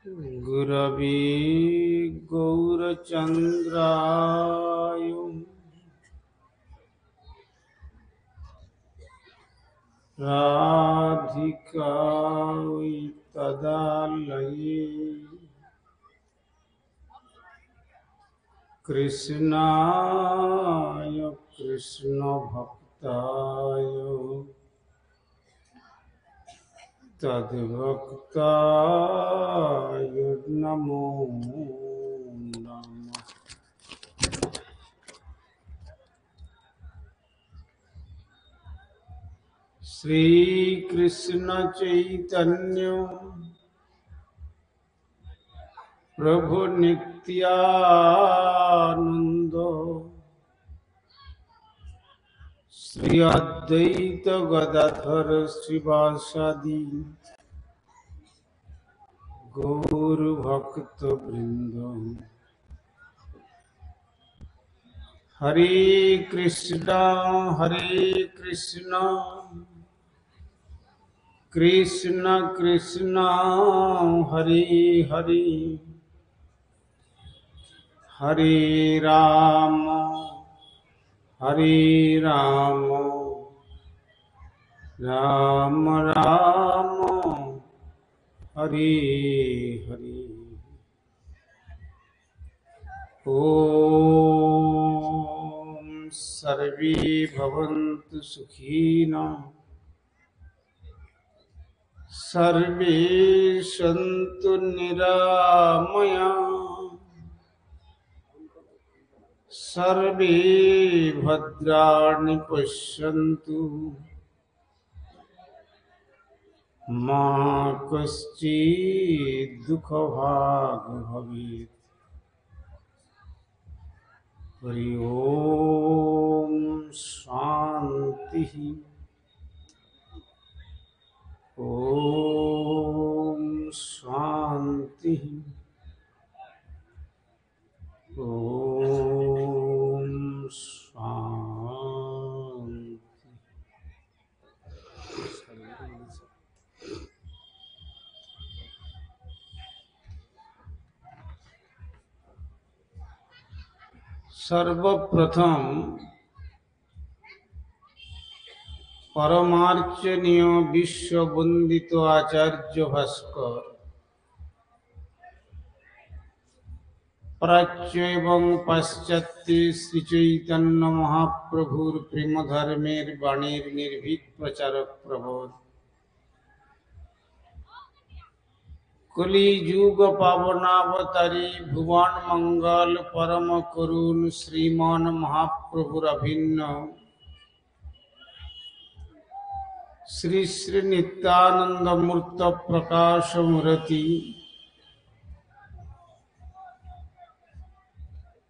गुरवे गौरचन्द्राय राधिकायै तदालये कृष्णाय कृष्णभक्ताय तद्भक्ताय नमो नमः। श्री कृष्ण चैतन्य प्रभु नित्यानंद श्री अद्वैत गदाधर श्रीवासादि गौर भक्त वृंद। हरे कृष्णा कृष्ण कृष्ण हरे हरे हरे राम राम राम हरे हरे। ओम सर्वे भवन्तु सुखिनः सर्वे सन्तु निरामयाः सर्वे भद्राणि पश्यन्तु मा कश्चित् दुःखभाग् भवेत्। हरि ओम शांति ओम शांति ओम शांति। सर्वप्रथम परमार्चनीय विश्ववंदित आचार्य भास्कर प्राच्य एवं पाश्चात्य श्री चैतन्य महाप्रभुर प्रेम धर्मेर बाणीर निर्भीक प्रचारक प्रबोध कलिजुग पावनावतारी भुवन मंगल परम करुण श्रीमान महाप्रभुर अभिन्न श्री श्री नित्यानंद मूर्त प्रकाश मूर्ति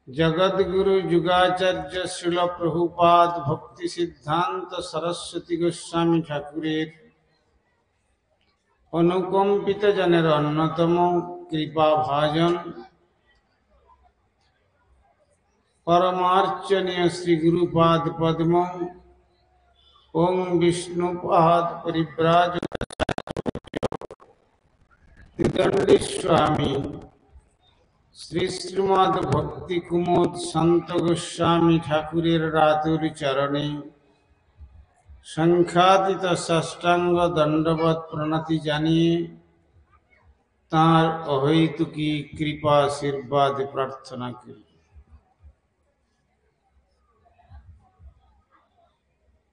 जगद्गुरु जुगाचार्य श्रील प्रभुपाद भक्ति सिद्धांत सरस्वती गोस्वामी ठाकुरेर अनुकंपित जनेर अन्यतम कृपा भाजन परमार्चनीय श्री गुरुपाद पद्म ओं विष्णुपाद परिव्राज त्रिदंडी स्वामी श्री श्रीमद् भक्ति कुमुद संत गोस्वामी ठाकुरेर रातुर चरणे संख्यातीत साष्टांग दंडवत प्रणति जानिए तार अहैतुकी कृपा आशीर्वाद प्रार्थना करी।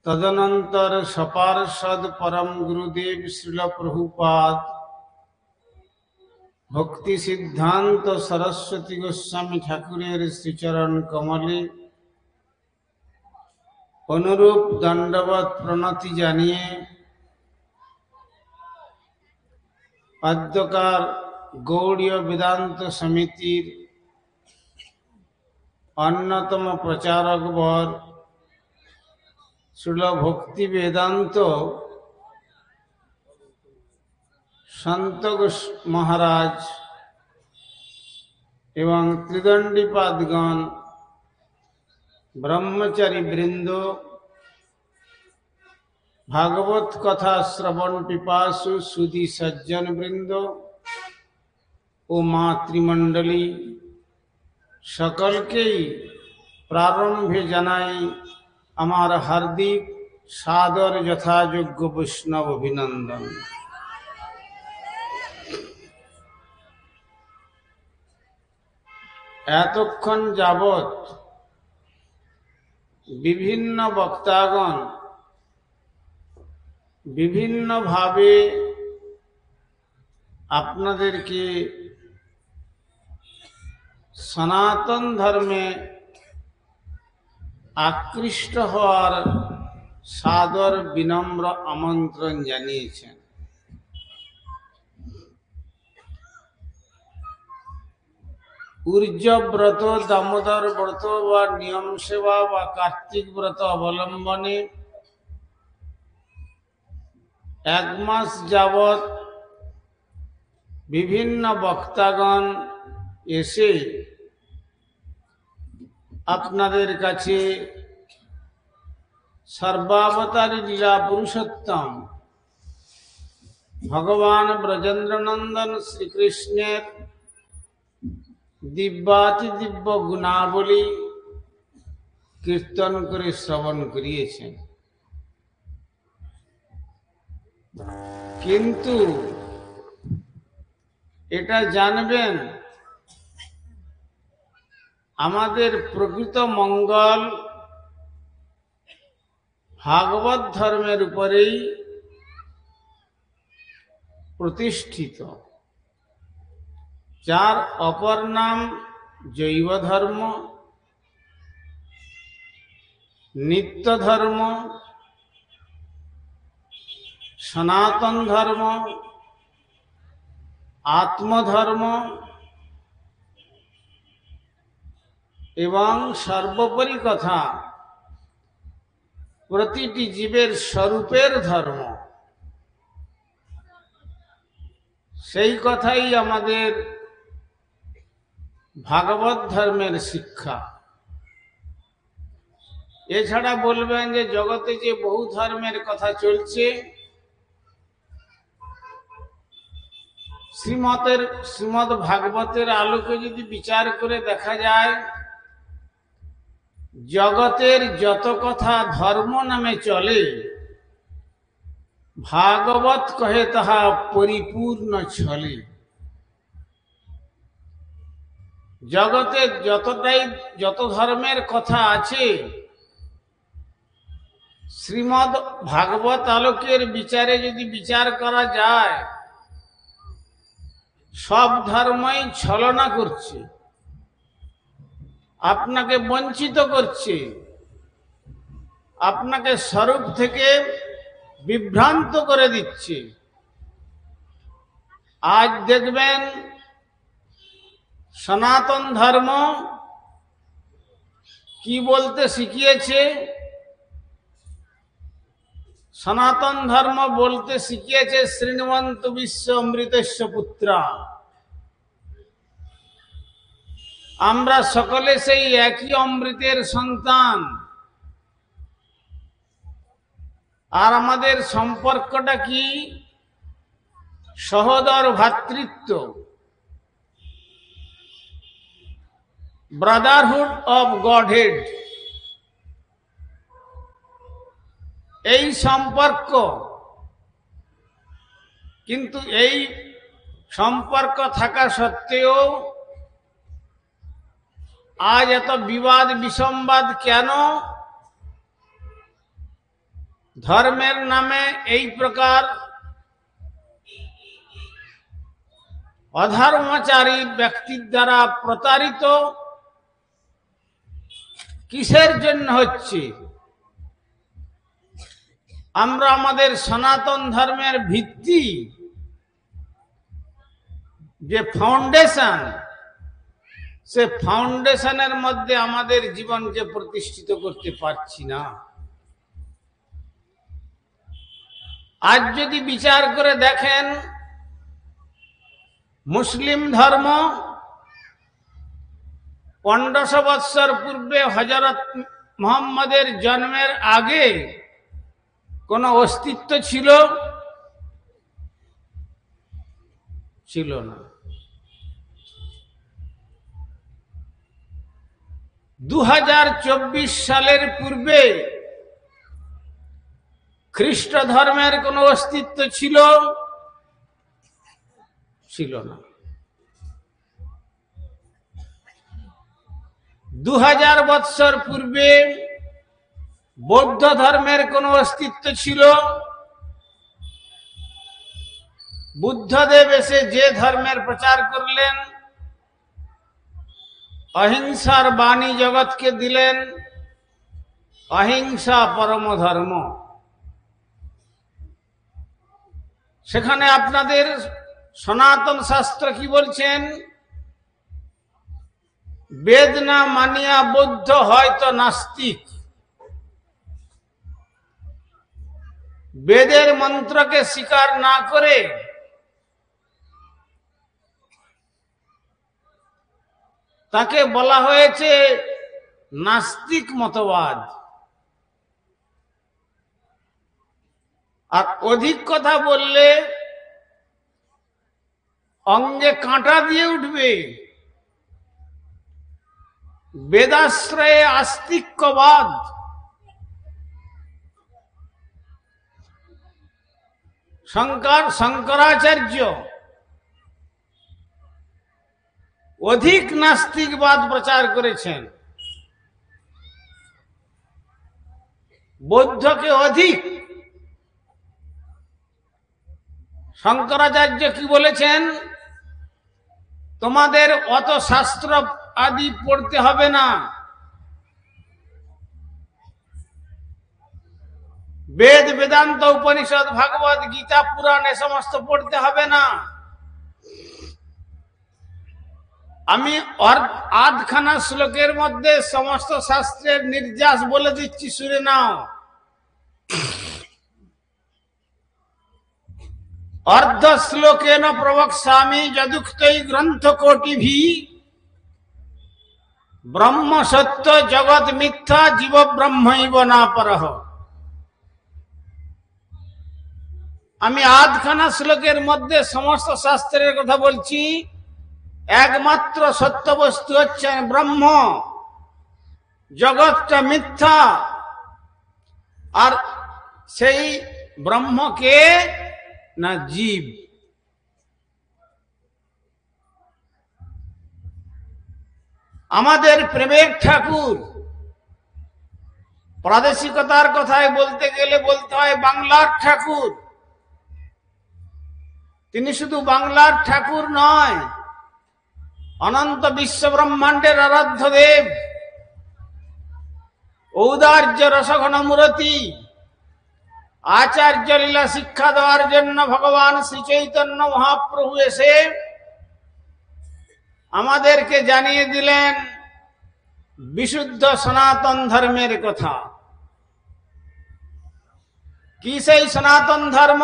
तदनंतर सपार्षद परम गुरुदेव श्रील प्रभुपाद भक्ति सिद्धांत सरस्वती गोस्वामी ठाकुरेर श्रीचरण कमले अनुरूप दंडवत प्रणति जानिए आद्यकार गौड़ीय वेदांत समितिर अन्यतम प्रचारक वर श्रील भक्ति वेदांत संत महाराज एवं त्रिदंडीपादगण ब्रह्मचारी वृंद भागवत कथा श्रवण पिपासु सुधी सज्जन वृंद ও মাতৃমণ্ডলী, সকলকেই প্রারম্ভে জানাই আমার হার্দিক সাদর যথাযোগ্য বৈষ্ণব অভিনন্দন। এতক্ষণ যাবৎ বিভিন্ন বক্তাগণ বিভিন্নভাবে আপনাদেরকে সনাতন ধর্মে আকৃষ্ট হওয়ার সাদর বিনম্র আমন্ত্রণ জানিয়েছেন। ঊর্জ ব্রত, দামোদর ব্রত বা নিয়ম সেবা বা কার্তিক ব্রত অবলম্বনে 1 মাস যাবৎ বিভিন্ন বক্তাগণ এসে আপনাদের কাছে সর্বাবতারী লীলা পুরুষোত্তম ভগবান ব্রজেন্দ্রনন্দন শ্রীকৃষ্ণের দিব্যাতি দিব্য গুণাবলী কীর্তন করে শ্রবণ করিয়েছেন। কিন্তু এটা জানবেন, আমাদের প্রকৃত মঙ্গল ভাগবত ধর্মের উপরেই প্রতিষ্ঠিত, যার অপর নাম জৈব ধর্ম, নিত্য ধর্ম, সনাতন ধর্ম, আত্মধর্ম এবং সর্বোপরি কথা প্রতিটি জীবের স্বরূপের ধর্ম। সেই কথাই আমাদের ভাগবত ধর্মের শিক্ষা। এছাড়া বলবেন যে জগতে যে বহু ধর্মের কথা চলছে, শ্রীমদ ভাগবতের আলোকে যদি বিচার করে দেখা যায়, জগতের যত কথা ধর্ম নামে চলে, ভাগবত কহে তাহা পরিপূর্ণ ছলে। জগতে যত ধর্মের কথা আছে, শ্রীমদ ভাগবত আলোকের বিচারে যদি বিচার করা যায়, সব ধর্মই ছলনা করছে, আপনাকে বঞ্চিত করছে, আপনাকে স্বরূপ থেকে বিভ্রান্ত করে দিচ্ছে। আজ দেখবেন সনাতন ধর্ম কি বলতে শিখিয়েছে? সনাতন ধর্ম বলতে শিখিয়েছে শ্রীণবন্ত বিশ্ব অমৃতস্য পুত্রা। আমরা সকলে সেই একই অমৃতের সন্তান। আর আমাদের সম্পর্কটা কি? সহোদর ভ্রাতৃত্ব, ব্রাদারহুড অফ গডহেড। এই সম্পর্ক, কিন্তু এই সম্পর্ক থাকা সত্ত্বেও আজ এত বিবাদ বিসম্বাদ কেন? ধর্মের নামে এই প্রকার অধর্মচারী ব্যক্তির দ্বারা প্রতারিত কিসের জন্য হচ্ছে? আমরা আমাদের সনাতন ধর্মের ভিত্তি, যে ফাউন্ডেশন, সে ফাউন্ডেশনের মধ্যে আমাদের জীবনকে প্রতিষ্ঠিত করতে পারছি না। আজ যদি বিচার করে দেখেন, মুসলিম ধর্ম 1500 বৎসর পূর্বে হযরত মুহাম্মদের জন্মের আগে কোনো অস্তিত্ব ছিল না। 2024 সালের পূর্বে খ্রিস্ট ধর্মের কোনো অস্তিত্ব ছিল না। 2000 বৎসর পূর্বে বৌদ্ধ ধর্মের কোনো অস্তিত্ব ছিল। বুদ্ধদেব এসে যে ধর্মের প্রচার করলেন, অহিংসার বাণী জগৎকে দিলেন, অহিংসা পরম ধর্ম। সেখানে আপনাদের সনাতন শাস্ত্র কি বলছেন? বেদ না মানিয়া বৌদ্ধ হয়তো নাস্তিক। বেদের মন্ত্রকে স্বীকার না করে তাকে বলা হয়েছে নাস্তিক মতবাদ। আর অধিক কথা বললে অঙ্গে কাঁটা দিয়ে উঠবে। বেদাশ্রয়ে আস্তিক্যবাদ। শঙ্করাচার্য অধিক নাস্তিকবাদ প্রচার করেছেন, বৌদ্ধকে অধিক। শঙ্করাচার্য কি বলেছেন? তোমাদের অত শাস্ত্র আদি পড়তে হবে না, বেদ বেদান্ত উপনিষদ ভাগবত গীতা পুরাণ এ সমস্ত পড়তে হবে না। আমি আধখানা শ্লোকের মধ্যে সমস্ত শাস্ত্রের নির্যাস বলে দিচ্ছি, শুনে নাও। अर्ध श्लोकेन प्रवक्ष्यामि यदुक्तै ग्रंथ कोटि भी ब्रह्म सत्य जगत मिथ्या जीव ब्रह्मैव ना परः। আমি আধখানা শ্লোকের মধ্যে সমস্ত শাস্ত্রের কথা বলছি। একমাত্র সত্য বস্তু হচ্ছেন ব্রহ্ম, জগৎটা মিথ্যা। আর সেই ব্রহ্মকে না জীব। আমাদের প্রেমের ঠাকুর, প্রাদেশিকতার কথায় বলতে গেলে বলতে হয় বাংলার ঠাকুর। তিনি শুধু বাংলার ঠাকুর নয়, অনন্ত বিশ্ব ব্রহ্মাণ্ডের আরাধ্য দেব, ঔদার্য রসঘন মূরতি। আচার্য লীলা শিক্ষা দেওয়ার জন্য ভগবান শ্রী চৈতন্য মহাপ্রভু এসে আমাদেরকে জানিয়ে দিলেন বিশুদ্ধ সনাতন ধর্মের কথা। কি সেই সনাতন ধর্ম?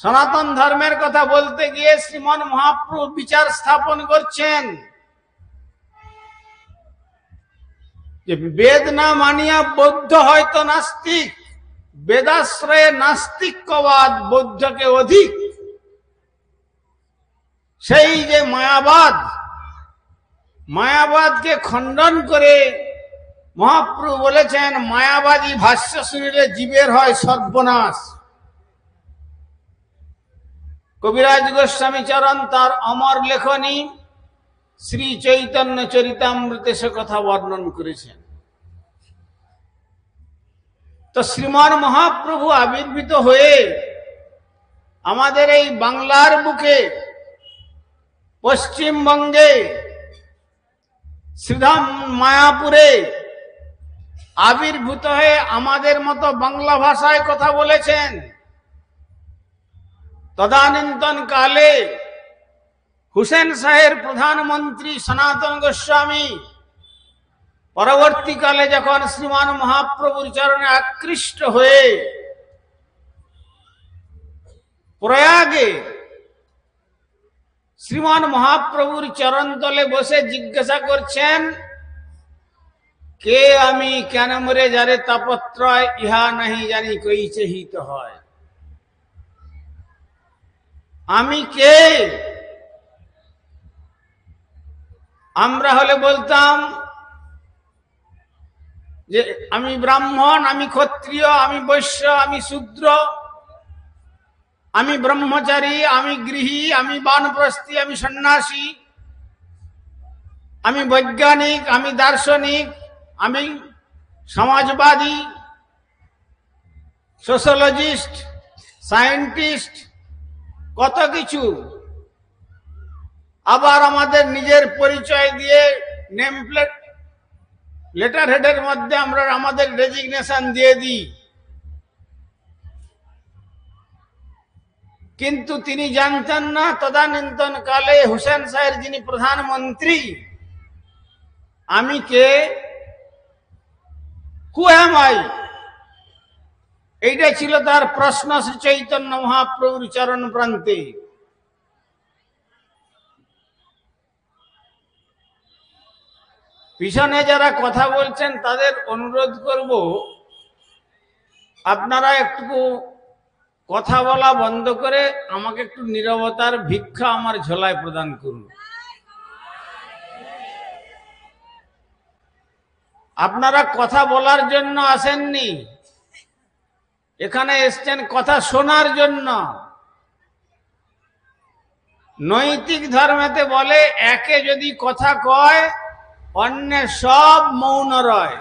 সনাতন ধর্মের কথা বলতে গিয়ে শ্রীমন মহাপ্রভু বিচার স্থাপন করছেন যে বেদ না মানিয়া বৌদ্ধ হয়তো নাস্তিক। বেদাশ্রয়ে নাস্তিক্যবাদ বৌদ্ধকে অধিক। সেই যে মায়াবাদ, মায়াবাদকে খণ্ডন করে মহাপ্রভু বলেছেন মায়াবাদী ভাষ্য শুনিলে জীবের হয় সর্বনাশ। কবিরাজ গোস্বামী চরণ তার অমর লেখনী শ্রী চৈতন্য চরিতামৃতে সে কথা বর্ণন করেছেন। তো শ্রীমান মহাপ্রভু আবির্ভূত হয়ে আমাদের এই বাংলার বুকে, পশ্চিমবঙ্গে শ্রীধাম মায়াপুরে আবির্ভূত হয়ে আমাদের মতো বাংলা ভাষায় কথা বলেছেন। তদানীন্তন কালে হুসেন শাহের প্রধানমন্ত্রী সনাতন গোস্বামী, পরবর্তীকালে যখন শ্রীমান মহাপ্রভুর চরণে আকৃষ্ট হয়ে প্রয়াগে শ্রীমান মহাপ্রভুর চরণ তলে বসে জিজ্ঞাসা করছেন, কে আমি কেন মরে যারে তাপত্রয় ইহা নাহি জানি কইছে হিত হয়। আমি কে? আমরা হলে বলতাম যে আমি ব্রাহ্মণ, আমি ক্ষত্রিয়, আমি বৈশ্য, আমি শূদ্র, আমি ব্রহ্মচারী, আমি গৃহী, আমি বানপ্রস্থী, আমি সন্ন্যাসী, আমি বৈজ্ঞানিক, আমি দার্শনিক, আমি সমাজবাদী, সোশ্যোলজিস্ট, সায়েন্টিস্ট, কত কিছু। আবার আমাদের নিজের পরিচয় দিয়ে নেম প্লেট, লেটার হেডের মধ্যে আমরা আমাদের রেজিগনেশন দিয়ে দিই। কিন্তু তিনি জানতেন না তদানীন্তন কালে হুসেন শাহের যিনি প্রধানমন্ত্রী, আমি কে, হু অ্যাম আই, এইটা ছিল তার প্রশ্ন শ্রী চৈতন্য মহাপ্রভুর চরণ প্রান্তে। পিছনে যারা কথা বলছেন তাদের অনুরোধ করব, আপনারা একটু কথা বলা বন্ধ করে আমাকে একটু নীরবতার ভিক্ষা আমার ঝোলায় প্রদান করুন। আপনারা কথা বলার জন্য আসেননি, এখানে এসছেন কথা শোনার জন্য। নৈতিক ধর্মেতে বলে একে যদি কথা কয় অন্যের সব মৌন রয়।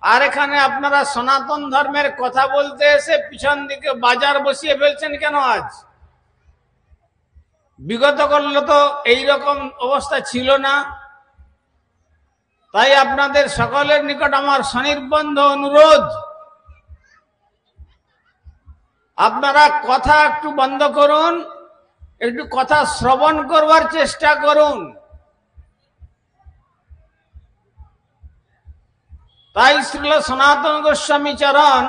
আর এখানে আপনারা সনাতন ধর্মের কথা বলতে এসে পিছন দিকে বাজার বসিয়ে ফেলছেন কেন? আজ বিগত করলে তো এইরকম অবস্থা ছিল না। তাই আপনাদের সকলের নিকট আমার সনির্বন্ধ অনুরোধ, আপনারা কথা একটু বন্ধ করুন, একটু কথা শ্রবণ করবার চেষ্টা করুন। তাই শ্রীল সনাতন গোস্বামী চরণ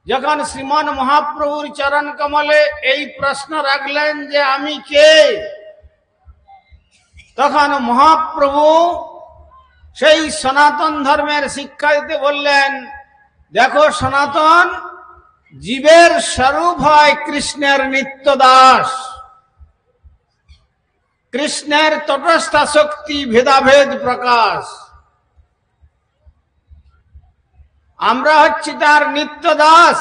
যখন শ্রীমান মহাপ্রভুর চরণ কমলে এই প্রশ্ন রাখলেন যে আমি কে, তখন মহাপ্রভু সেই সনাতন ধর্মের শিক্ষা দিতে বললেন, দেখো সনাতন, জীবের স্বরূপ হয় কৃষ্ণের নিত্য দাস। কৃষ্ণের তটস্থ শক্তি ভেদাভেদ প্রকাশ। আমরা হচ্ছি তার নিত্য দাস।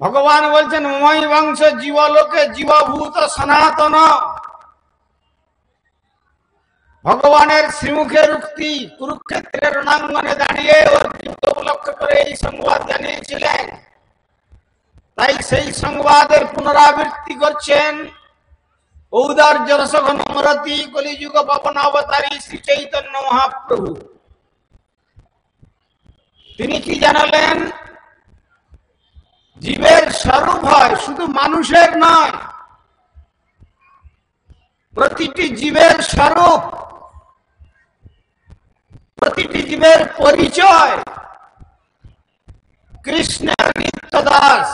ভগবান বলছেন মমই বংশ জীবলোকে জীবভূত সনাতন। ভগবানের শ্রীমুখের উক্তি কুরুক্ষেত্রের রণাঙ্গনে দাঁড়িয়ে অর্জুনকে উপলক্ষ করে এই সংবাদ জানিয়েছিলেন। তাই সেই সংবাদের পুনরাবৃত্তি করছেন ঔদার্য রসঘন মরতি কলিযুগ পাবন অবতারী শ্রী চৈতন্য মহাপ্রভু। তিনি কি জানালেন? জীবের স্বরূপ হয়, শুধু মানুষের নয়, প্রতিটি জীবের স্বরূপ, প্রতিটি জীবের পরিচয় কৃষ্ণের নিত্য দাস।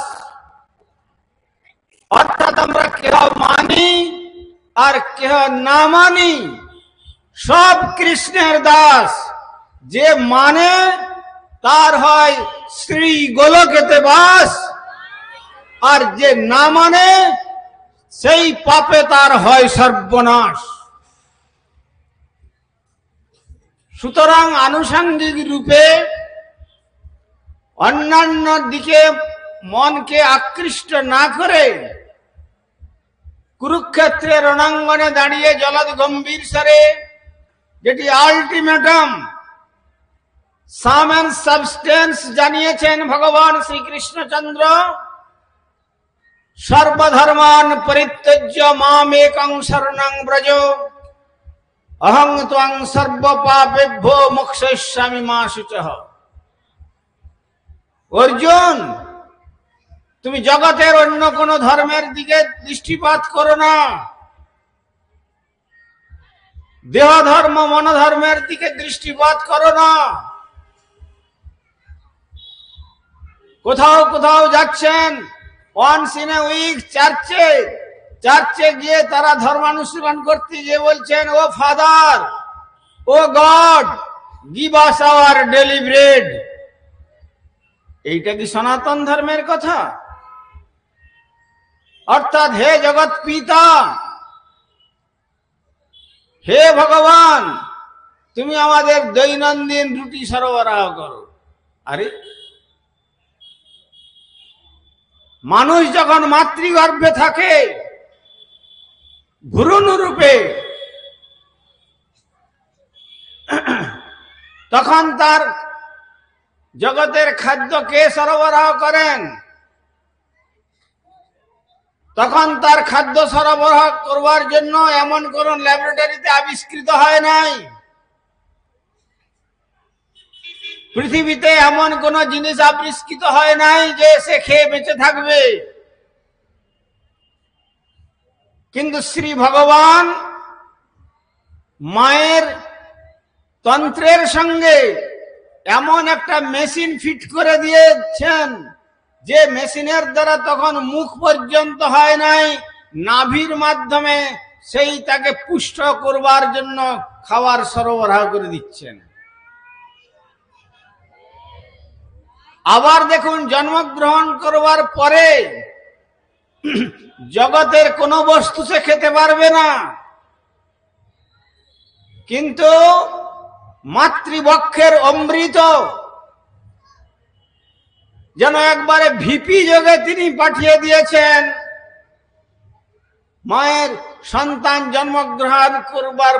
অর্থাৎ আমরা কেহ মানি আর কেহ না মানি, সব কৃষ্ণের দাস। যে মানে তার হয় শ্রী গোলকেতে বাস, আর যে না মানে সেই পাপে তার হয় সর্বনাশ। সুতরাং আনুষঙ্গিক রূপে অন্যান্য দিকে মনকে আকৃষ্ট না করে কুরুক্ষেত্রের রণাঙ্গনে দাঁড়িয়ে জলদ গম্ভীর স্বরে, যেটি আলটিমেটাম সাম এন্ড সাবস্টেন্স জানিয়েছেন ভগবান শ্রীকৃষ্ণচন্দ্র, সর্বধর্মান পরিত্যজ্য মাম একং শরণং ব্রজ অহং ত্বং সর্ব পাপেভ্যো মোক্ষয়িষ্যামি মা শুচঃ। অর্জুন, তুমি জগতের অন্য কোন ধর্মের দিকে দৃষ্টিপাত করো না, দেহ ধর্ম মনোধর্মের দিকে দৃষ্টিপাত করো না। কোথাও কোথাও যাচ্ছেন ওয়ান্স ইন এ উইক চার্চে গিয়ে তারা ধর্মানুশীলন করতে গিয়ে বলছেন, O father, O God, give us our daily bread. এইটা কি সনাতন ধর্মের কথা? অর্থাৎ হে জগৎ পিতা, হে ভগবান, তুমি আমাদের দৈনন্দিন রুটি সরবরাহ করো। আরে মানুষ যখন মাতৃগর্ভে থাকে ভ্রূণ রূপে, তখন তার জগতের খাদ্য কে সরবরাহ করেন? তখন তার খাদ্য সরবরাহ করবার জন্য এমন কোন ল্যাবরেটরিতে আবিষ্কৃত হয় নাই। পৃথিবীতে এমন কোন জিনিস আবিষ্কৃত হয় নাই যে সে খেয়ে বেঁচে থাকবে। কিন্তু শ্রী ভগবান মায়ের তন্ত্রের সঙ্গে এমন একটা মেশিন ফিট করে দিয়েছেন যে মেশিনের দ্বারা তখন মুখ পর্যন্ত হয় নাই, নাভির মাধ্যমে সেই তাকে পুষ্ট করবার জন্য খাবার সরবরাহ করে দিচ্ছেন। আবার দেখুন, জন্মগ্রহণ করবার পরে জগতের কোনো বস্তু সে খেতে পারবে না, কিন্তু মাতৃবক্ষের অমৃত যেন একবারে ভিপি যোগে তিনি পাঠিয়ে দিয়েছেন। মায়ের সন্তান জন্মগ্রহণ করবার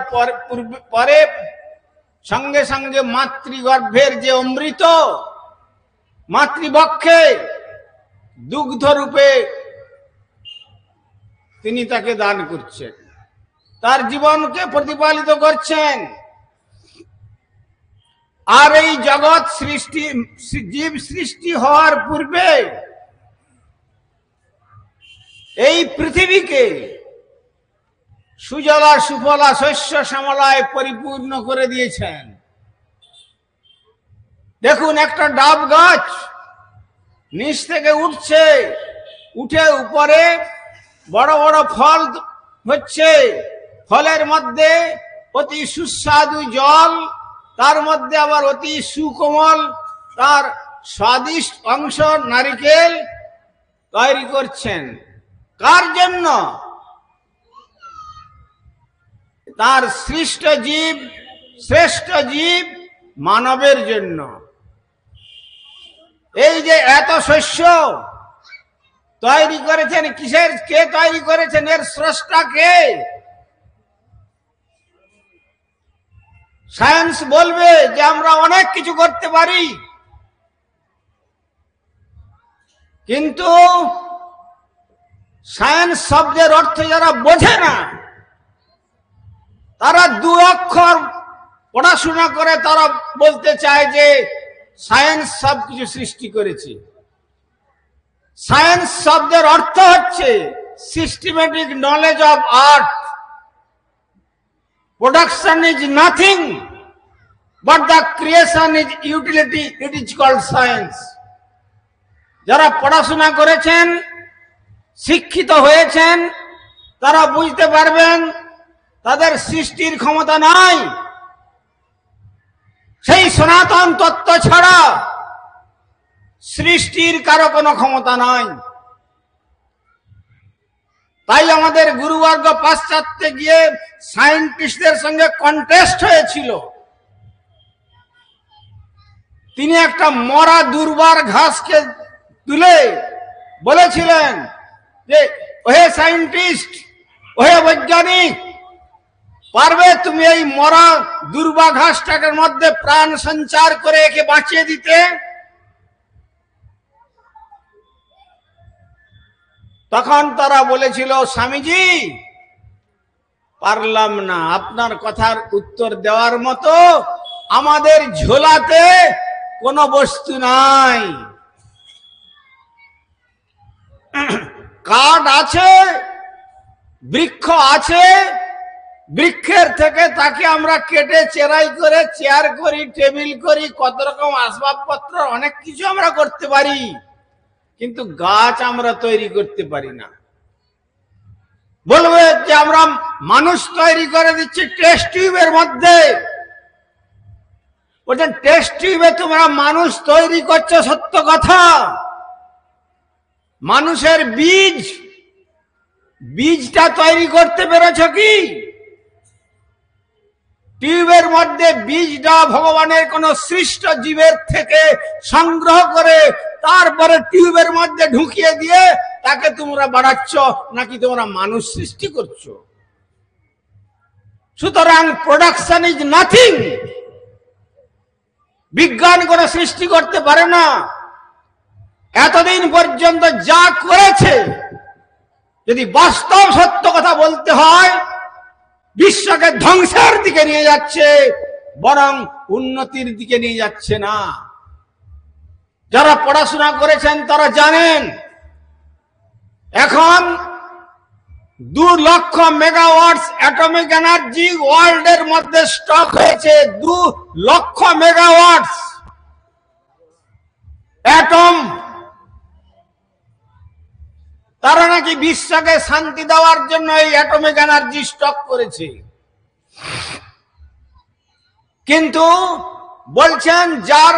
পরে সঙ্গে সঙ্গে মাতৃগর্ভের যে অমৃত মাতৃবক্ষে দুগ্ধ রূপে তিনি তাকে দান করছেন, তার জীবনকে প্রতিপালিত করছেন। আর এই জগৎ সৃষ্টি, জীব সৃষ্টি হওয়ার পূর্বে এই পৃথিবীকে সুজলা সুফলা শস্য শ্যামলায় পরিপূর্ণ করে দিয়েছেন। দেখুন, একটা ডাব গাছ নিচ থেকে উঠছে, উঠে উপরে বড় বড় ফল হচ্ছে, ফলের মধ্যে অতি সুস্বাদু জল, তার মধ্যে আবার অতি সুকোমল তার স্বাদিষ্ট অংশ নারিকেল তৈরি করছেন। কার জন্য? তার সৃষ্ট জীব, শ্রেষ্ঠ জীব মানবের জন্য। এই যে এত শস্য তৈরি করেছেন, কিসের, কে তৈরি করেছেন? এর স্রষ্টা কে? সায়েন্স বলবে যে আমরা অনেক কিছু করতে পারি, কিন্তু সায়েন্স শব্দের অর্থ যারা বোঝে না, তারা দু অক্ষর পড়াশোনা করে তারা বলতে চায় যে সায়েন্স সবকিছু সৃষ্টি করেছে। সায়েন্স শব্দের অর্থ হচ্ছে systematic knowledge of art. Production is nothing but the creation is utility. It is called science. যারা পড়াশোনা করেছেন, শিক্ষিত হয়েছেন, তারা বুঝতে পারবেন তাদের সৃষ্টির ক্ষমতা নাই। সেই সনাতন তত্ত্ব ছাড়া সৃষ্টির কারো কোনো ক্ষমতা নাই। তাই আমাদের গুরুবর্গ পাশ্চাত্যে গিয়ে সায়েন্টিস্টদের সঙ্গে কন্টেস্ট হয়েছিল। তিনি একটা মরা দুর্বার ঘাসকে তুলে বলেছিলেন যে ওহে সায়েন্টিস্ট, ওহে বৈজ্ঞানিক, পারবে তুমি এই মরা দুর্বা ঘাসটার মধ্যে প্রাণ সঞ্চার করে একে বাঁচিয়ে দিতে? তখন তারা বলেছিল, স্বামীজি পারলাম না, আপনার কথার উত্তর দেওয়ার মতো আমাদের ঝোলাতে কোনো বস্তু নাই। কাঠ আছে, বৃক্ষ আছে, বৃক্ষের থেকে তাকে আমরা কেটে চেরাই করে চেয়ার করি, টেবিল করি, কত রকম আসবাবপত্র অনেক কিছু আমরা করতে পারি, কিন্তু গাছ আমরা তৈরি করতে পারি না। বলবে যে আমরা মানুষ তৈরি করে দিচ্ছি টেস্ট টিউবের মধ্যে। বলছেন টেস্ট টিউবে তোমরা মানুষ তৈরি করছো সত্য কথা, মানুষের বীজটা তৈরি করতে পেরেছ কি? টিউবের মধ্যে বীজটা ভগবানের কোন সৃষ্ট জীবের থেকে সংগ্রহ করে তারপরে টিউবের মধ্যে ঢুকিয়ে দিয়ে তাকে তোমরা বাড়াচ্ছ, নাকি তোমরা মানুষ সৃষ্টি করছো? সুতরাং প্রোডাকশন ইজ নাথিং। বিজ্ঞান কোন সৃষ্টি করতে পারে না। এতদিন পর্যন্ত যা করেছে, যদি বাস্তব সত্য কথা বলতে হয়, বিশ্বকে ধ্বংসের দিকে নিয়ে যাচ্ছে, বরং উন্নতির দিকে নিয়ে যাচ্ছে না। যারা পড়াশোনা করেছেন তারা জানেন, এখন 2 লক্ষ মেগাওয়াট অ্যাটমিক এনার্জি ওয়ার্ল্ডের মধ্যে স্টক হয়েছে। 2 লক্ষ মেগাওয়াট অ্যাটম। তারা নাকি বিশ্বকে শান্তি দেওয়ার জন্য এই অ্যাটমিক এনার্জি স্টক করেছে। কিন্তু বলছেন যার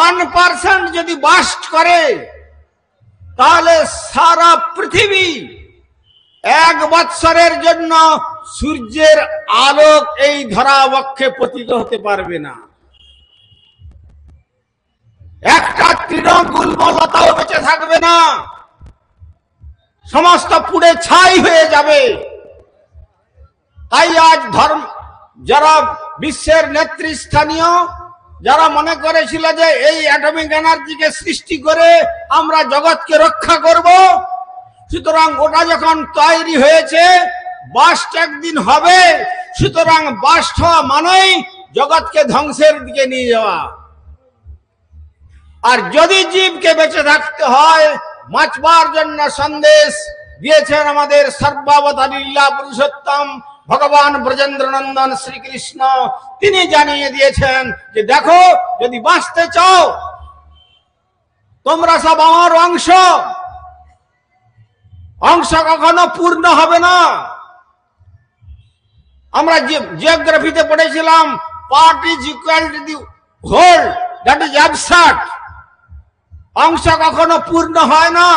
1% যদি বাস্ট করে, তাহলে সারা পৃথিবী 1 বৎসরের জন্য সূর্যের আলোক এই ধরাবক্ষে পতিত হতে পারবে না। একটা তৃণগুল্মলতাও বেঁচে থাকবে না, সমস্ত পুড়ে ছাই হয়ে যাবে। তাই আজ যারা বিশ্বের নেতৃস্থানীয়, যারা মনে করেছিল যে এই অ্যাটমিক এনার্জিকে সৃষ্টি করে আমরা জগৎকে রক্ষা করব, সুতরাং ওটা যখন তৈরি হয়েছে, বাস্ট একদিন হবে। সুতরাং বাস্ট হওয়া মানেই জগৎকে ধ্বংসের দিকে নিয়ে যাওয়া। আর যদি জীবকে বেঁচে থাকতে হয়, বাঁচবার জন্য সন্দেশ দিয়েছেন আমাদের সর্বাবতারী লীলা পুরুষোত্তম ভগবান ব্রজেন্দ্র নন্দন শ্রীকৃষ্ণ। তিনি জানিয়ে দিয়েছেন যে দেখো, যদি বাঁচতে চাও, তোমরা সব আমার অংশ। অংশ কখনো পূর্ণ হবে না। আমরা জিওগ্রাফিতে পড়েছিলাম, part is equal to the whole, that is absurd. অংশ কখনো পূর্ণ হয় না।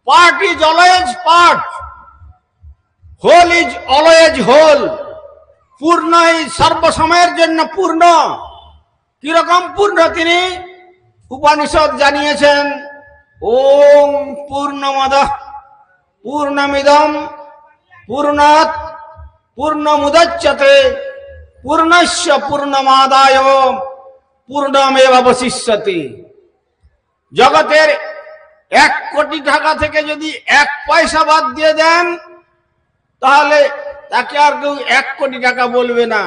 Part is always part, whole is always whole. পূর্ণ সর্বসময়ের জন্য পূর্ণ। কিরকম পূর্ণ তিনি উপনিষদ জানিয়েছেন, ওম পূর্ণমদঃ পূর্ণমিদং পূর্ণাৎ পূর্ণমুদচ্যতে পূর্ণস্য পূর্ণমাদায় পূর্ণমেবাবশিষ্যতি। জগতের 1 কোটি টাকা থেকে যদি 1 পয়সা বাদ দিয়ে দেন, তাহলে তাকে আর কেউ 1 কোটি টাকা বলবে না।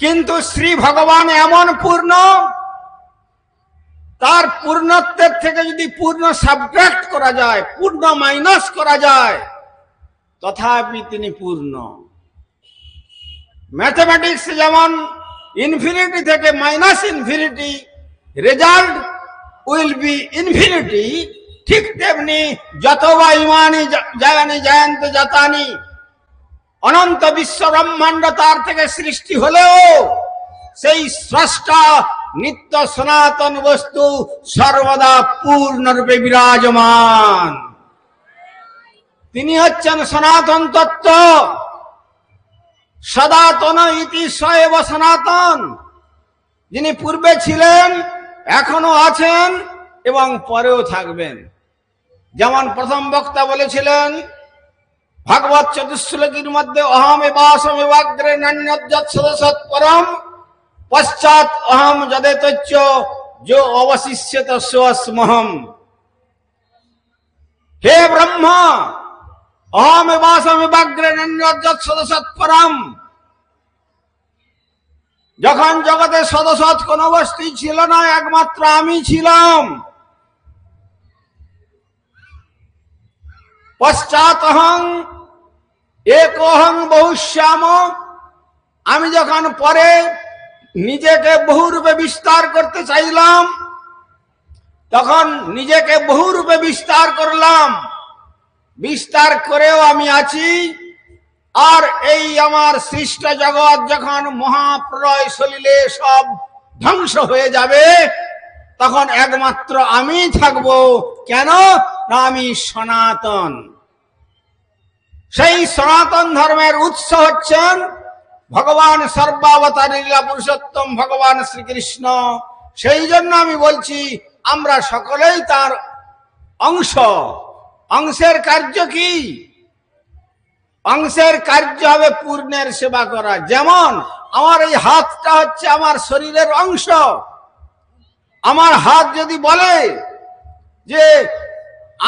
কিন্তু শ্রী ভগবান এমন পূর্ণ, তার পূর্ণত্বের থেকে যদি পূর্ণ সাবট্রাক্ট করা যায়, পূর্ণ মাইনাস করা যায়, তথাপি তিনি পূর্ণ। ম্যাথমেটিক্স যেমন ইনফিনিটি থেকে minus infinity, result will be infinity, ঠিক তেমনি যতবা ইমানি জায়ানি জায়ন্ত জাতানি, অনন্ত বিশ্ব ব্রহ্মাণ্ড তার থেকে সৃষ্টি হলেও সেই স্রষ্টা নিত্য সনাতন বস্তু সর্বদা পূর্ণরূপে বিরাজমান। তিনি হচ্ছেন সনাতন তত্ত্ব। সনাতন ইতি সএব সনাতন। যিনি পূর্বে ছিলেন, এখনো আছেন এবং পরেও থাকবেন। যেমন প্রথম বক্তা বলেছিলেন ভাগবত চতুশ্লোকীর মধ্যে, অহম এবাসমেবাগ্রে নান্যজ্জৎ সদসৎ পরম পশ্চাৎ অহম যদেতচ্চ যো অবশিষ্যত সোऽস্মহম। হে ব্রহ্মা, অহম এবাসমেবাগ্রে নান্যজ্জৎ সদসৎ পরম। যখন জগতে সদসৎ কোন বস্তু ছিল না, একমাত্র আমি ছিলাম। পশ্চাৎ অহং একোহং বহুশ্যাম। আমি যখন পরে নিজেকে বহুরূপে বিস্তার করতে চাইলাম, তখন নিজেকে বহুরূপে বিস্তার করলাম। বিস্তার করেও আমি আছি। আর এই আমার সৃষ্ট জগৎ যখন মহাপ্রলয় সলিলে সব ধ্বংস হয়ে যাবে, তখন একমাত্র আমি থাকবো। কেন না আমি সনাতন। সেই সনাতন ধর্মের উৎস হচ্ছেন ভগবান সর্বাবতারী লীলা পুরুষোত্তম ভগবান শ্রীকৃষ্ণ। সেই জন্য আমি বলছি আমরা সকলেই তার অংশ। অংশের কার্য কি? অংশের কার্য হবে পূর্ণের সেবা করা। যেমন আমার এই হাতটা হচ্ছে আমার শরীরের অংশ। আমার হাত যদি বলে যে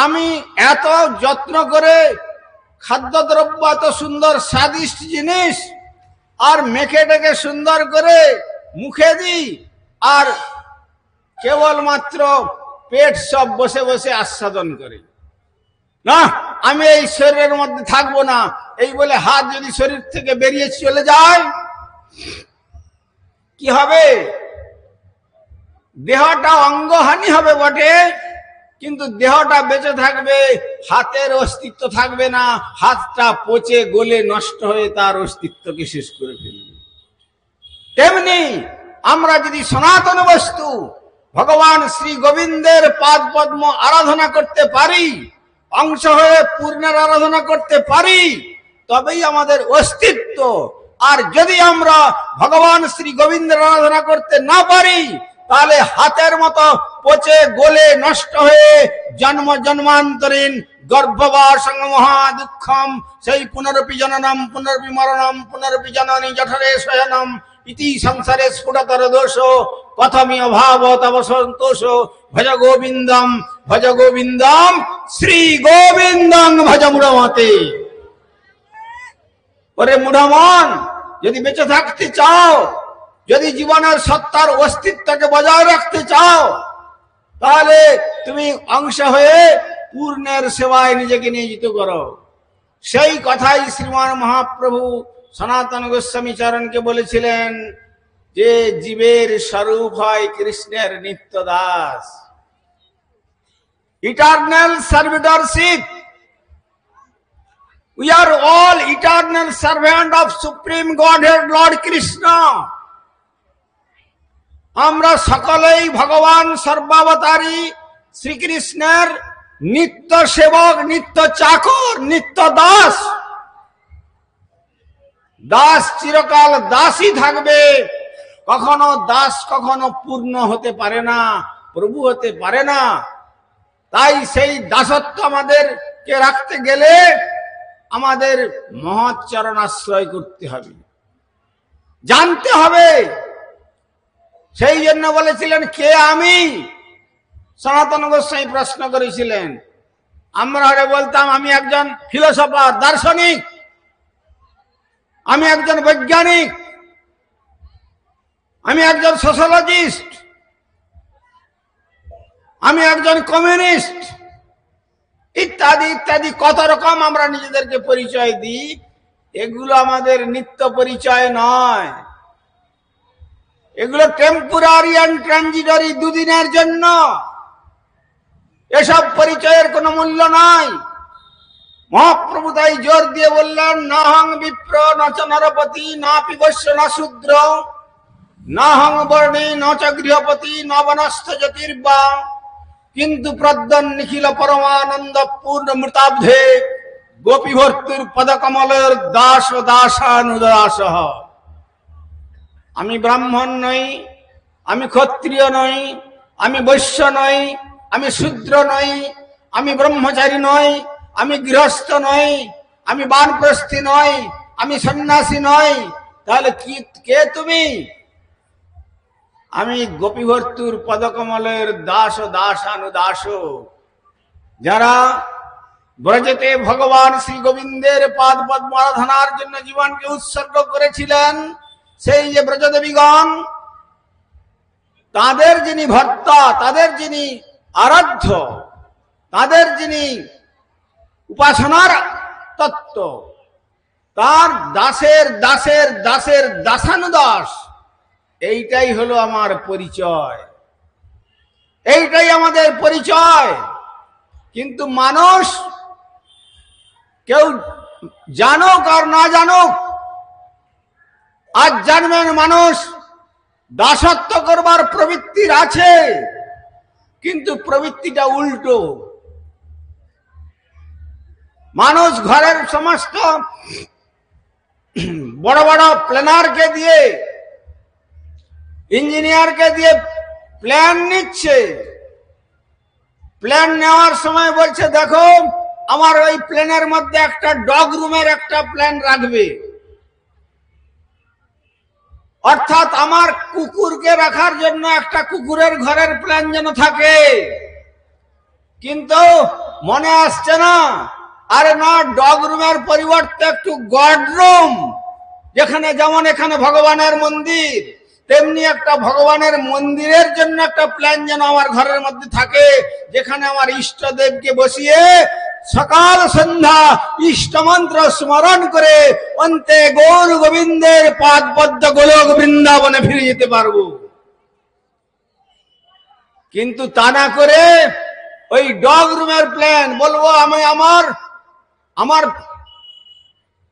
আমি এত যত্ন করে খাদ্যদ্রব্য, এত সুন্দর স্বাদিষ্ট জিনিস আর মেখে টেকে সুন্দর করে মুখে দিই, আর কেবলমাত্র পেট সব বসে বসে আস্বাদন করে, না আমি এই শরীরের মধ্যে থাকবো না, এই বলে হাত যদি শরীর থেকে বেরিয়ে চলে যায়, কি হবে? দেহটা অঙ্গহানি হবে বটে, কিন্তু দেহটা বেঁচে থাকবে, হাতের অস্তিত্ব থাকবে না। হাতটা পচে গলে নষ্ট হয়ে তার অস্তিত্বকে শেষ করে ফেলবে। তেমনি আমরা যদি সনাতন বস্তু ভগবান শ্রী গোবিন্দের পাদ পদ্ম আরাধনা করতে পারি, অংশ হয়ে পূর্ণের আরাধনা করতে পারি, তবেই আমাদের অস্তিত্ব। আর যদি আমরা ভগবান শ্রী গোবিন্দের আরাধনা করতে না পারি, তাহলে হাতের মতো পচে গলে নষ্ট হয়ে জন্ম জন্মান্তরীণ গর্ভবাসং মহা দুঃখম, সেই পুনরপি জননম পুনরপি মরণম পুনরপি জননী জঠরে শয়নম ইতি সংসারে স্ফুটতর দোষ কথমিয় ভাব তব সন্তোষ। ভজ গোবিন্দম শ্রী গোবিন্দং ভজ মূঢ়মতে। ওরে মূঢ়মন, যদি বেঁচে থাকতে চাও, যদি জীবনের সত্তার অস্তিত্বকে বজায় রাখতে চাও, তাহলে তুমি অংশ হয়ে পূর্ণের সেবায় নিজেকে নিয়োজিত করো। সেই কথাই শ্রীমান মহাপ্রভু সনাতন গোস্বামী চরণকে বলেছিলেন যে জীবের স্বরূপ হয় কৃষ্ণের নিত্য দাস, eternal servitorship. We are all eternal servant of Supreme Godhead Lord Krishna. আমরা সকলেই ভগবান সর্বাবতারী শ্রীকৃষ্ণের নিত্য সেবক, নিত্য চাকর, নিত্য দাস। দাস চিরকাল দাসই থাকবে, কখনো দাস কখনো পূর্ণ হতে পারে না, প্রভু হতে পারে না। তাই সেই দাসত্ব আমাদেরকে রাখতে গেলে আমাদের মহৎ চরণ আশ্রয় করতে হবে, জানতে হবে। সেই জন্য বলেছিলেন কে আমি? সনাতন গোস্বামী প্রশ্ন করেছিলেন। আমরা হরে বলতাম আমি একজন ফিলোসফার, দার্শনিক, আমি একজন বৈজ্ঞানিক, আমি একজন সোশ্যোলজিস্ট, আমি একজন কমিউনিস্ট, ইত্যাদি ইত্যাদি কত রকম আমরা নিজেদেরকে পরিচয় দিই। এগুলো আমাদের নিত্য পরিচয় নয়, এগুলো টেম্পোরারি অ্যান্ড ট্রানজিটরি, দুদিনের জন্য। এসব পরিচয়ের কোনো মূল্য নাই। মহাপ্রভু তাই জোর দিয়ে বললেন, না হং বিপ্র নচ নরপতি না পিবস্য না শূদ্র না হং বর্ণী নচ গৃহপতি ন বনস্থ জ্যোতির্বা কিন্তু প্রদ্যন নিখিল পরমানন্দ পূর্ণ মৃতাব্ধে গোপী ভর্তুর পদকমলের দাস দাসানুদাস। আমি ব্রাহ্মণ নই, আমি ক্ষত্রিয় নই, আমি বৈশ্য নই, আমি শূদ্র নই, আমি ব্রহ্মচারী নই, আমি গৃহস্থ নই, আমি বানপ্রস্থী নই, আমি সন্ন্যাসী নই। তাহলে কি কে তুমি? আমি গোপীভর্তুর পদকমলের দাস দাসানুদাস। যারা ব্রজেতে ভগবান শ্রী গোবিন্দের পাদ পদ্ম আরাধনার জন্য জীবনকে উৎসর্গ করেছিলেন, সেই যে ব্রজদেবীগণ, তাদের যিনি ভর্তা, তাদের যিনি আরাধ্য, তাদের যিনি উপাসনার তত্ত্ব, তার দাসের দাসের দাসের দাসানুদাস, এইটাই হলো আমার পরিচয়, এইটাই আমাদের পরিচয়। কিন্তু মানুষ, কেউ জানুক আর না জানুক, আজ জানবেন মানুষ দাসত্ব করবার প্রবৃত্তির আছে, কিন্তু প্রবৃত্তিটা উল্টো। মানুষ ঘরের সমস্ত বড় বড় প্ল্যানারকে দিয়ে, ইঞ্জিনিয়ারকে দিয়ে প্ল্যান নিচ্ছে। প্ল্যান নেওয়ার সময় বলছে, দেখো আমার ওই প্ল্যানের মধ্যে একটা ডগ রুমের একটা প্ল্যান রাখবে, অর্থাৎ আমার কুকুরকে রাখার জন্য একটা কুকুরের ঘরের প্ল্যান যেন থাকে। কিন্তু মনে আসছে না, আরে না, ডগ রুমের পরিবর্তে একটু গড রুম, যেখানে যেমন এখানে ভগবানের মন্দির, তেমনি একটা ভগবানের মন্দিরের জন্য একটা প্ল্যান যেন আমার ঘরের মধ্যে থাকে, যেখানে আমার ইষ্টদেবকে বসিয়ে সকাল সন্ধ্যা ইষ্টমন্ত্র স্মরণ করে অন্তে গৌর গোবিন্দের পাদ পদ্ম গোলক বৃন্দাবনে ফিরে যেতে পারবো। কিন্তু তা না করে ওই ডগ রুমের প্ল্যান, বলবো আমি আমার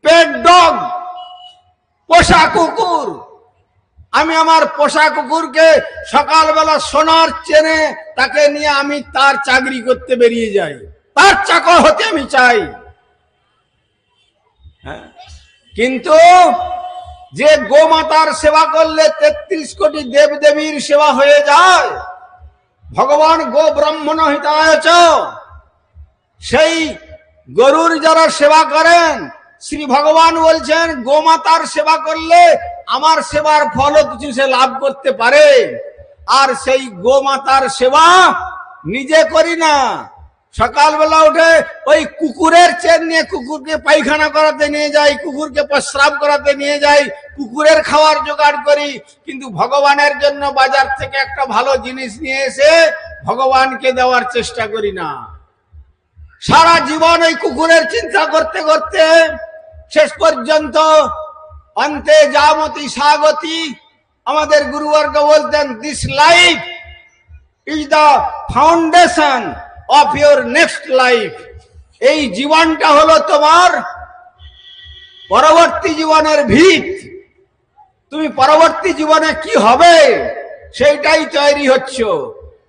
পেট ডগ, পোষা কুকুর, আমি আমার পোষা কুকুরকে সকালবেলা সোনার চেনে তাকে নিয়ে আমি তার চাকরি করতে বেরিয়ে যাই, তার চাকর হতে আমি চাই। কিন্তু যে গোমাতার সেবা করলে 33 কোটি দেবদেবীর সেবা হয়ে যায়, ভগবান গো ব্রাহ্মণ হিতায় চ, সেই গরুর যারা সেবা করেন, শ্রী ভগবান বলছেন গোমাতার সেবা করলে আমার সেবার ফলও কিছু সে লাভ করতে পারে। আর সেই গোমাতার সেবা নিজে করি না, সকালবেলা উঠে ওই কুকুরের চেন নিয়ে কুকুরকে পায়খানা করাতে নিয়ে যাই, কুকুরকে প্রস্রাব করাতে নিয়ে যাই, কুকুরের খাওয়ার জোগাড় করি, কিন্তু ভগবানের জন্য বাজার থেকে একটা ভালো জিনিস নিয়ে এসে ভগবানকে দেওয়ার চেষ্টা করি না। সারা জীবন ওই কুকুরের চিন্তা করতে করতে শেষ পর্যন্ত অন্তে জামতি স্বাগতি, আমাদের গুরুবর্গ বলতেন, this life is the foundation of your next life. এই জীবনটা হলো তোমার পরবর্তী জীবনের ভিত। তুমি পরবর্তী জীবনে কি হবে সেইটাই তৈরি হচ্ছ।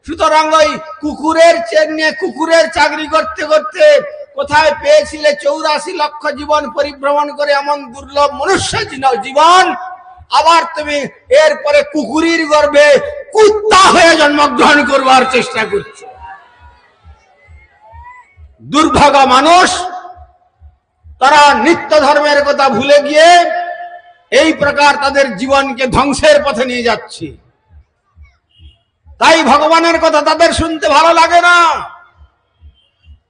সুতরাং ওই কুকুরের চেন নিয়ে কুকুরের চাকরি করতে করতে কোথায় পেয়েছিলে 84 লক্ষ জীবন পরিভ্রমণ করে এমন দুর্লভ মনুষ্য জীবন, আবার তুমি এরপরে কুকুরের গর্ভে কুত্তা হয়ে জন্মগ্রহণ করবার চেষ্টা করছো। দুর্ভাগা মানুষ, তারা নিত্য ধর্মের কথা ভুলে গিয়ে এই প্রকার তাদের জীবনকে ধ্বংসের পথে নিয়ে যাচ্ছে। তাই ভগবানের কথা তাদের শুনতে ভালো লাগে না,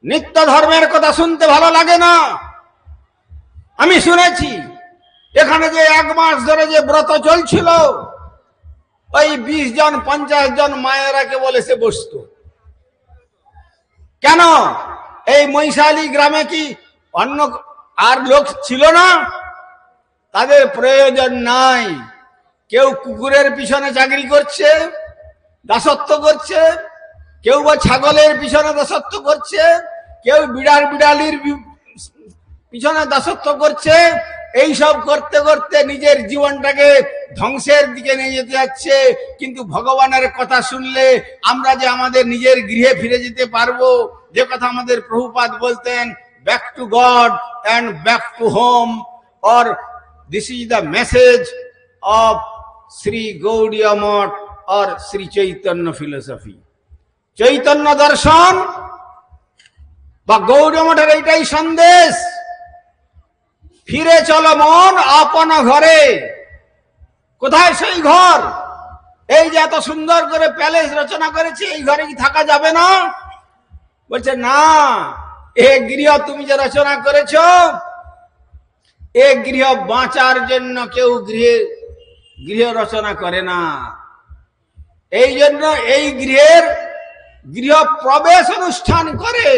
নিত্য ধর্মের কথা শুনতে ভালো লাগে না। আমি শুনেছি এখানে যে 1 মাস ধরে যে ব্রত চলছিল, ওই 20 জন 50 জন মায়েরাকে বলে সে বসতো। কেন? এই মহিষালী গ্রামে কি অন্য আর লোক ছিল না? তাদের প্রয়োজন নাই। কেউ কুকুরের পিছনে চাকরি করছে, দাসত্ব করছে, কেউ বা ছাগলের পিছনে দাসত্ব করছে, কেউ বিড়ালির পিছনে দাসত্ব করছে। এই সব করতে করতে নিজের জীবনটাকে ধ্বংসের দিকে নিয়ে যেতে যাচ্ছে। কিন্তু ভগবানের কথা শুনলে আমরা যে আমাদের নিজের গৃহে ফিরে যেতে পারবো, যে কথা আমাদের প্রভুপাদ বলতেন, back to God and back to home, or this is the message of Shri Gaudiya Math और श्री चैतन्य फिलोसफी, चैतन्य दर्शन বা গৌড়ীয় মঠের এইটাই সন্দেশ। ফিরে চলো মন আপন ঘরে। কোথায় সেই ঘর? এই যে এত সুন্দর করে প্যালেস রচনা করেছি, এই ঘরে কি থাকা যাবে না? বলছে না, এ গৃহ তুমি যে রচনা করেছ, এ গৃহ বাঁচার জন্য কেউ গৃহ রচনা করে না। এই জন্য এই গৃহ প্রবেশ অনুষ্ঠান করে,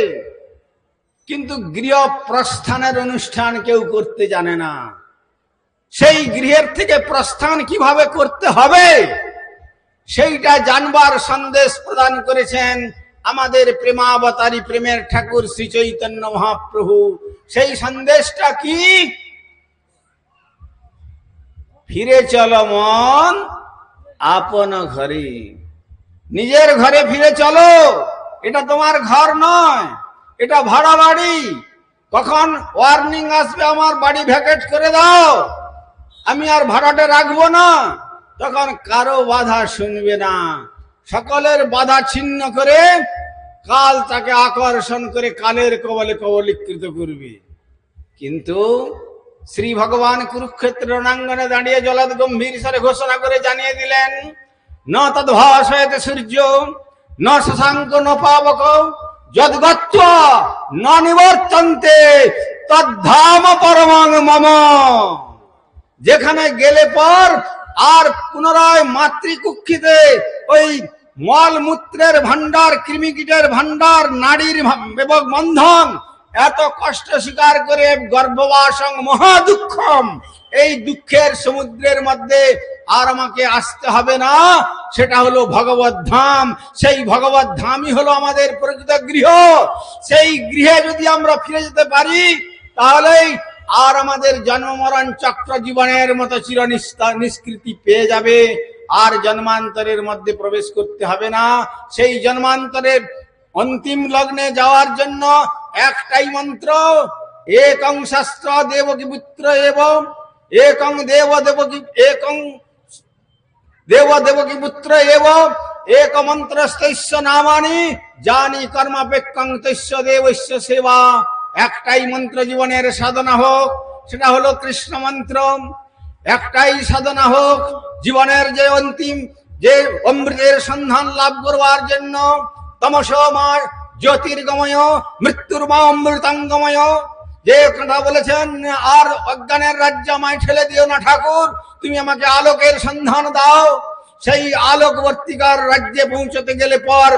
কিন্তু গৃহ প্রস্থানের অনুষ্ঠান কেউ করতে জানে না। সেই গৃহের থেকে প্রস্থান কিভাবে করতে হবে সেইটা জানবার সন্দেশ প্রদান করেছেন আমাদের প্রেমাবতারী প্রেমের ঠাকুর শ্রী চৈতন্য মহাপ্রভু। সেই সন্দেশটা কি? ফিরে চলো মন আপন ঘরে। নিজের ঘরে ফিরে চলো। এটা তোমার ঘর নয়, এটা ভাড়া বাড়ি। কখন ওয়ার্নিং আসবে আমার বাড়ি ভ্যাকেট করে দাও, আমি আর ভাড়াটে রাখবো না, তখন কারো বাধা শুনবে না। সকলের বাধা ছিন্ন করে কাল তাকে আকর্ষণ করে কালের কবলে কবলীকৃত করবে। কিন্তু শ্রী ভগবান কুরুক্ষেত্র রণাঙ্গনে দাঁড়িয়ে জলদ গম্ভীর স্বরে ঘোষণা করে জানিয়ে দিলেন, ন তদ্ভাসয়তে সূর্য ন শশাঙ্ক ন পাবক যদ্গত্বা ন নিবর্তন্তে তদ্ধাম পরমং মম। যেখানে গেলে পর আর পুনরায় মাতৃকুক্ষিতে ওই মল মূত্রের ভান্ডার, কৃমিকীটের ভান্ডার, নারীর বন্ধন, এত কষ্ট স্বীকার করে গর্ভবাসং মহা দুঃখম, এই দুঃখের সমুদ্রের মধ্যে আর আমাকে আসতে হবে না। সেটা হলো ভগবত ধাম। সেই ভগবত ধামই হলো আমাদের প্রকৃত গৃহ। সেই গৃহে যদি আমরা ফিরে যেতে পারি তাহলেই আর আমাদের জন্ম মরণ চক্র জীবনের মতো চির নিষ্কৃতি পেয়ে যাবে, আর জন্মান্তরের মধ্যে প্রবেশ করতে হবে না। সেই জন্মান্তরের অন্তিম লগ্নে যাওয়ার জন্য একটাই মন্ত্র, একং শাস্ত্র দেবকী পুত্র এব একং দেব দেবকী একং দেব দেবকী পুত্র এব এক মন্ত্রস্তস্য নামানি জানি কর্মাপেক্ষং তস্য দেবস্য সেবা। একটাই মন্ত্র জীবনের সাধনা হোক, সেটা হলো কৃষ্ণ মন্ত্র। একটাই সাধনা হোক জীবনের যে অন্তিম যে অমৃতের সন্ধান লাভ করবার জন্য, তমসোমা জ্যোতির্গময় মৃত্যুর্মা অমৃতাঙ্গময়, যে কথা বলেছেন, আর অজ্ঞানের রাজ্য আমায় ঠেলে দিও না ঠাকুর, তুমি আমাকে আলোকের সন্ধান দাও। সেই আলোকবর্তিকার রাজ্যে পৌঁছতে গেলে পর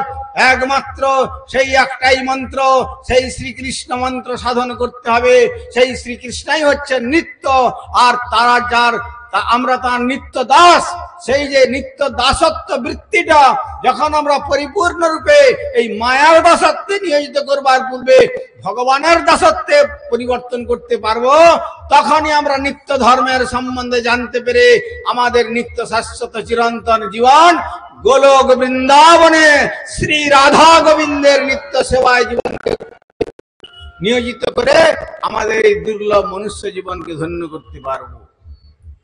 একমাত্র সেই একটাই মন্ত্র, সেই শ্রীকৃষ্ণ মন্ত্র সাধন করতে হবে। সেই শ্রীকৃষ্ণই হচ্ছে নিত্য, আর তারা যার আমরা তার নিত্য দাস। সেই যে নিত্য দাসত্ব বৃত্তিটা যখন আমরা পরিপূর্ণ রূপে এই মায়ার দাসত্বে নিয়োজিত করবার পূর্বে ভগবানের দাসত্বে পরিবর্তন করতে পারবো, তখনই আমরা নিত্য ধর্মের সম্বন্ধে জানতে পেরে আমাদের নিত্য শাশ্বত চিরন্তন জীবন গোলক বৃন্দাবনে শ্রী রাধা গোবিন্দের নিত্য সেবায় জীবনকে নিয়োজিত করে আমাদের এই দুর্লভ মনুষ্য জীবনকে ধন্য করতে পারবো।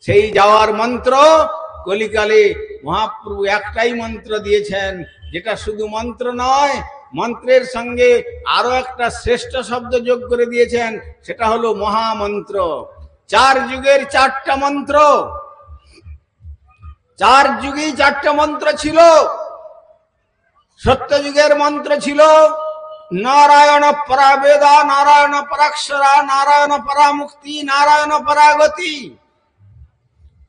সেই যাওয়ার মন্ত্র কলিকালে মহাপ্রভু একটাই মন্ত্র দিয়েছেন, যেটা শুধু মন্ত্র নয়, মন্ত্রের সঙ্গে আরো একটা শ্রেষ্ঠ শব্দ যোগ করে দিয়েছেন, সেটা হলো মহামন্ত্র। 4 যুগের 4টা মন্ত্র, 4 যুগেই 4টা মন্ত্র ছিল। সত্য যুগের মন্ত্র ছিল নারায়ণ পরাবেদা, নারায়ণ পরাক্ষরা, নারায়ণ পরামুক্তি, নারায়ণ পরাগতি।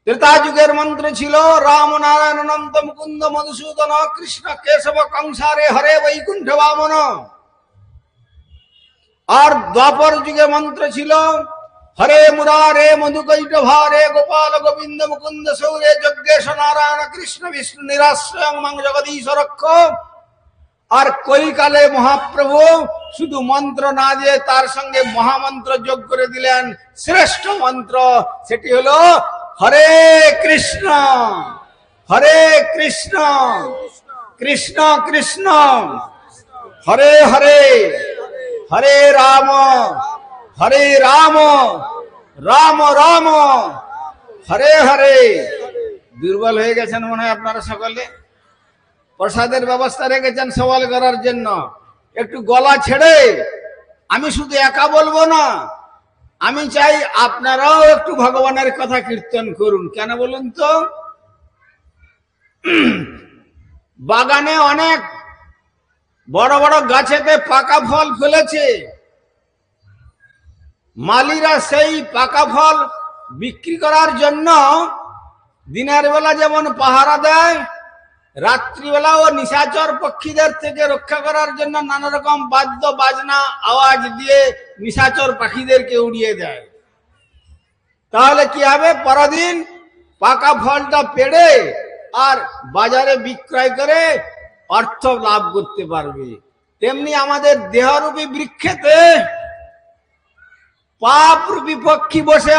ত্রেতা যুগের মন্ত্র ছিল রাম নারায়ণ অনন্ত মুকুন্দ মধুসূদন কৃষ্ণ কেশব কংসারে হরে বৈকুণ্ঠ বামন। আর দ্বাপর যুগে মন্ত্র ছিল হরে মুরারে মধুকৈটভা রে গোপাল গোবিন্দ মুকুন্দ সৌরে যজ্ঞেশ নারায়ণ কৃষ্ণ বিষ্ণু নিরাশ্রয়ং মাং জগদীশ রক্ষ। আর কলিকালে মহাপ্রভু শুধু মন্ত্র না দিয়ে তার সঙ্গে মহামন্ত্র যোগ করে দিলেন, শ্রেষ্ঠ মন্ত্র। সেটি হলো হরে কৃষ্ণ হরে কৃষ্ণ কৃষ্ণ কৃষ্ণ হরে হরে, হরে রাম হরে রাম রাম রাম হরে হরে। দুর্বল হয়ে গেছেন মনে হয় আপনারা সকলে। প্রসাদের ব্যবস্থা রেখেছেন সওয়াল করার জন্য, একটু গলা ছেড়ে আমি শুধু একা বলবো না, আমি চাই আপনারাও একটু ভগবানের কথা কীর্তন করুন। কেন বলুন তো? বাগানে অনেক বড় বড় গাছেতে পাকা ফল ফেলেছে, মালিরা সেই পাকা ফল বিক্রি করার জন্য দিনের বেলা যেমন পাহারা দেয়, রাত্রিবেলা ও নিশাচর পক্ষীদের থেকে রক্ষা করার জন্য নানা রকম বাদ্য বাজনা আওয়াজ দিয়ে নিশাচর পাখিদেরকে উড়িয়ে দেয়। তাহলে কি হবে? পরদিন পাকা ফলটা পেড়ে আর বাজারে বিক্রয় করে অর্থ লাভ করতে পারবে। তেমনি আমাদের দেহরূপী বৃক্ষেতে পাপ রূপী পক্ষী বসে